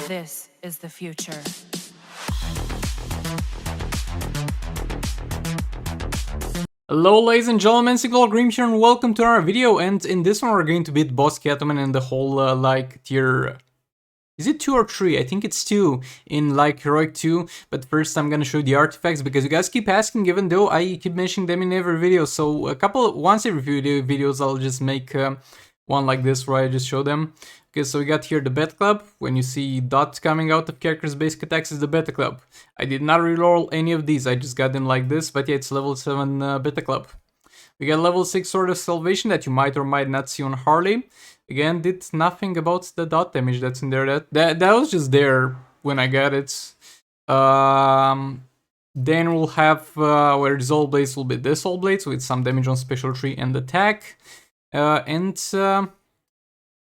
This is the future. Hello ladies and gentlemen, Signal Green here and welcome to our video, and in this one we're going to beat boss Catman in the whole like tier... Is it 2 or 3? I think it's 2 in like Heroic 2, but first I'm gonna show the artifacts because you guys keep asking, even though I keep mentioning them in every video. So once every few videos I'll just make one like this where I just show them. Okay, so we got here the Beta Club. When you see dots coming out of characters' basic attacks is the Beta Club. I did not reroll any of these, I just got them like this, but yeah, it's level 7 Beta Club. We got level 6 Sword of Salvation that you might or might not see on Harley. Again, did nothing about the dot damage that's in there. That was just there when I got it. Then we'll have where the All Blades will be this All Blades with some damage on special tree and attack.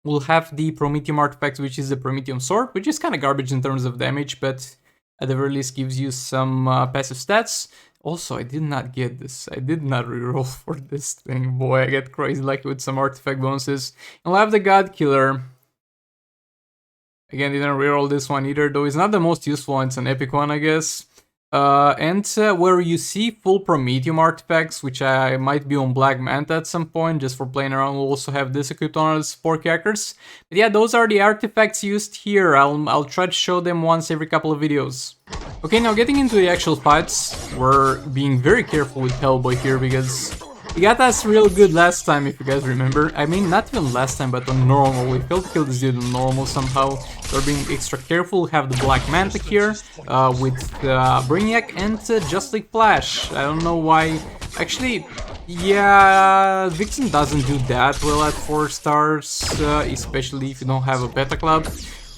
We'll have the Prometheum artifact, which is the Prometheum sword, which is kind of garbage in terms of damage, but at the very least gives you some passive stats. Also, I did not get this. I did not reroll for this thing. Boy, I get crazy lucky with some artifact bonuses. And we'll have the God Killer. Again, didn't reroll this one either, though it's not the most useful one. It's an epic one, I guess. Where you see full Prometheum artifacts, which I might be on Black Manta at some point, just for playing around. We'll also have this equipped on our support characters. But yeah, those are the artifacts used here. I'll try to show them once every couple of videos. Okay, now getting into the actual fights, we're being very careful with Hellboy here because he got us real good last time, if you guys remember. I mean, not even last time, but on normal. We failed to kill this dude on normal somehow. So we're being extra careful. We have the Black Manta here with Brainiac and Just Like Flash. I don't know why. Actually, yeah, Vixen doesn't do that well at 4 stars, especially if you don't have a Beta Club.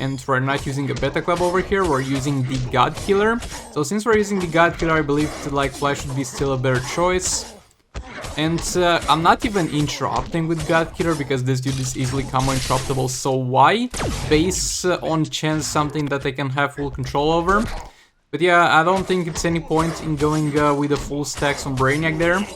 And we're not using a Beta Club over here, we're using the God Killer. So since we're using the God Killer, I believe like Flash would be still a better choice. And I'm not even interrupting with God Killer because this dude is easily combo interruptible, so why base on chance something that I can have full control over? But yeah, I don't think it's any point in going with the full stacks on Brainiac there.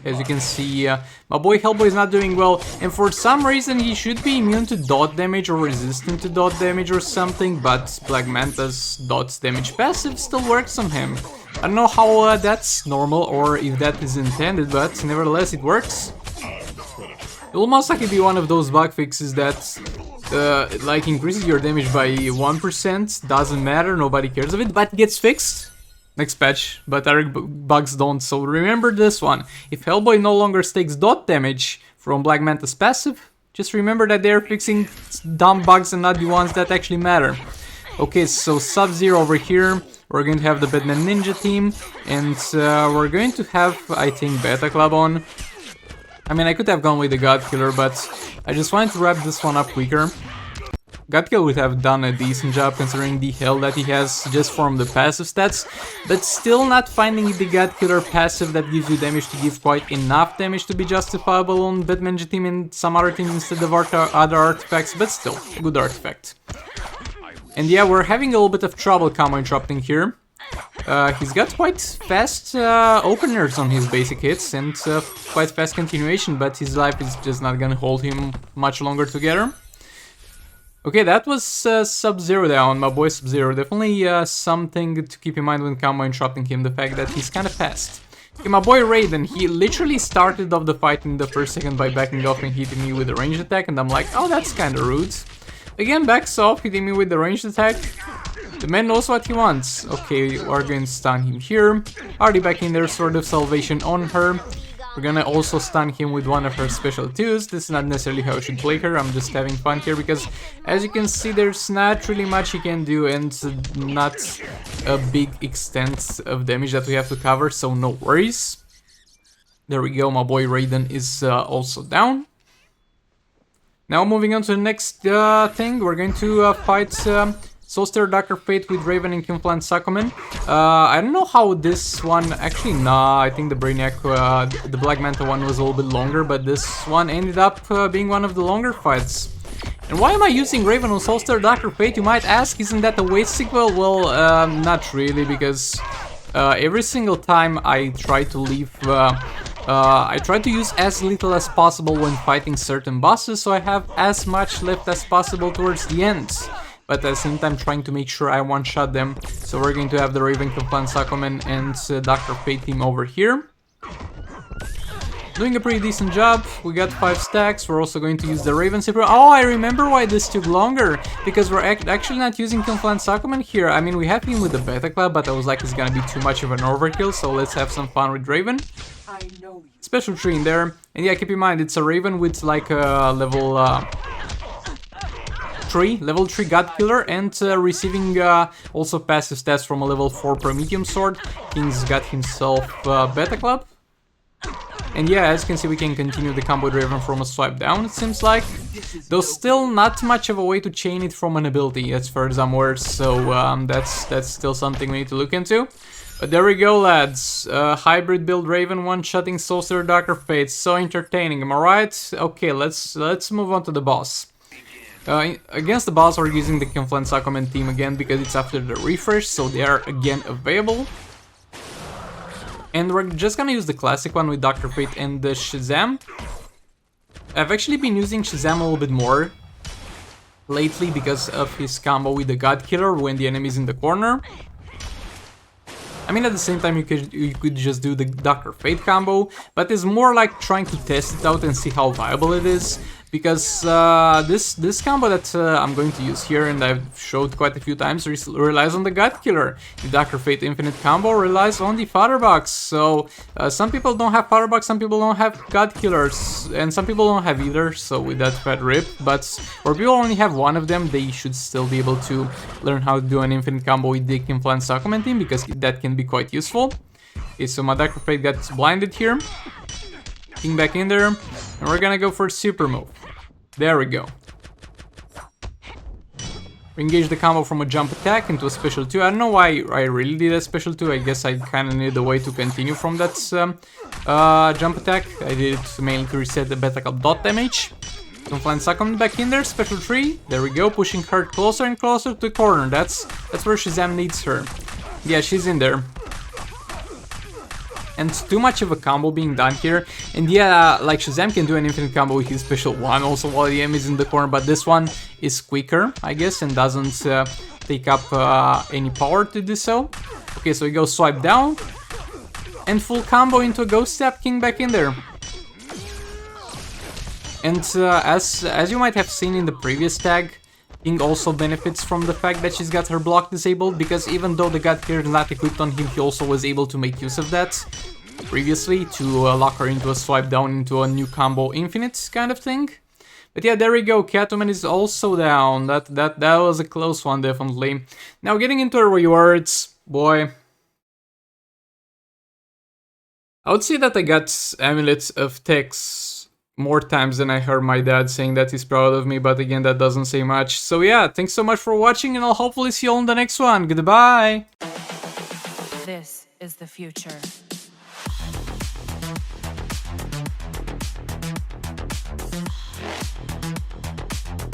As you can see, my boy Hellboy is not doing well, and for some reason he should be immune to dot damage or resistant to dot damage or something, but Black Manta's dot damage passive still works on him. I don't know how that's normal or if that is intended, but nevertheless it works. It will most likely be one of those bug fixes that like increases your damage by 1%, doesn't matter, nobody cares of it, but gets fixed next patch, but other bugs don't, so remember this one. If Hellboy no longer takes dot damage from Black Manta's passive, just remember that they're fixing dumb bugs and not the ones that actually matter. Okay, so Sub-Zero over here, we're going to have the Batman Ninja team, and we're going to have, I think, Beta Club on. I mean, I could have gone with the God Killer, but I just wanted to wrap this one up quicker. God Killer would have done a decent job considering the hell that he has just from the passive stats, but still not finding the God Killer passive that gives you damage to give quite enough damage to be justifiable on Batman Ninja team and some other teams instead of other artifacts, but still, a good artifact. And yeah, we're having a little bit of trouble combo interrupting here. He's got quite fast openers on his basic hits and quite fast continuation, but his life is just not gonna hold him much longer together. Okay, that was Sub-Zero down, my boy Sub-Zero. Definitely something to keep in mind when combo interrupting him, the fact that he's kind of fast. Okay, my boy Raiden, he literally started off the fight in the first second by backing off and hitting me with a ranged attack, and I'm like, oh, that's kind of rude. Again, backs off, hitting me with the ranged attack. The man knows what he wants. Okay, we're going to stun him here. Already backing their Sword of Salvation on her. We're gonna also stun him with one of her special 2s. This is not necessarily how I should play her, I'm just having fun here because as you can see there's not really much you can do and not a big extent of damage that we have to cover, so no worries. There we go, my boy Raiden is also down. Now moving on to the next thing, we're going to fight Soulstar Darker Fate with Raven and Kinflan Sakumen. I don't know how this one, actually nah, I think the Brainiac, the Black Manta one was a little bit longer, but this one ended up being one of the longer fights. And why am I using Raven on Soulstar Darker Fate, you might ask? Isn't that a waste sequel? Well, not really, because every single time I try to leave I try to use as little as possible when fighting certain bosses, so I have as much left as possible towards the end. but at the same time trying to make sure I one-shot them. So we're going to have the Raven, Confluence, Aquaman, and Dr. Fate team over here. Doing a pretty decent job. We got 5 stacks. We're also going to use the Raven Super. Oh, I remember why this took longer. Because we're actually not using Confluence Aquaman here. I mean, we have him with the Beta Club, but I was like, it's gonna be too much of an overkill. So let's have some fun with Raven. Special tree in there. And yeah, keep in mind, it's a Raven with like a level 3 God Killer, and receiving also passive stats from a level 4 Prometheum Sword. King's got himself Beta Club. And yeah, as you can see, we can continue the combo with Raven from a swipe down, it seems like. Though still not much of a way to chain it from an ability, as far as I'm aware, so that's still something we need to look into. But there we go, lads. Hybrid build Raven, one-shotting Sorcerer, Dr. Fate. So entertaining, am I right? Okay, let's move on to the boss. Against the boss, we're using the Confluence Aquaman team again because it's after the refresh, so they are again available. And we're just gonna use the classic one with Dr. Fate and the Shazam. I've actually been using Shazam a little bit more lately because of his combo with the God Killer when the enemy's in the corner. I mean, at the same time, you could just do the Dr. Fate combo, but it's more like trying to test it out and see how viable it is. Because this combo that I'm going to use here, and I've showed quite a few times, relies on the God Killer. The Dr. Fate Infinite combo relies on the Fodder Box. So some people don't have Fodder Box, some people don't have God Killers, and some people don't have either. So with that bad rip, but where people only have one of them, they should still be able to learn how to do an Infinite combo with the Confluence Aquaman team, because that can be quite useful. Okay, so my Dr. Fate got blinded here. King back in there, and we're gonna go for a super move. There we go. We engage the combo from a jump attack into a special 2. I don't know why I really did a special 2. I guess I kind of needed a way to continue from that jump attack. I did it mainly to reset the Beta Club dot damage. Confluence Aquaman back in there, special 3. There we go, pushing her closer and closer to the corner. That's where Shazam needs her. Yeah, she's in there. And it's too much of a combo being done here. And yeah, like Shazam can do an infinite combo with his special 1 also while the M is in the corner, but this one is quicker, I guess, and doesn't take up any power to do so. Okay, so we go swipe down, and full combo into a Ghost Step, King back in there. And as you might have seen in the previous tag, King also benefits from the fact that she's got her block disabled, because even though the God Killer is not equipped on him, he also was able to make use of that previously to lock her into a swipe down into a new combo infinite kind of thing. But yeah, there we go, Catwoman is also down. That was a close one, definitely. Now getting into the rewards, boy. I would say that I got Amulets of Tex more times than I heard my dad saying that he's proud of me, but again, that doesn't say much. So yeah, thanks so much for watching, and I'll hopefully see you all in the next one. Goodbye! This is the future.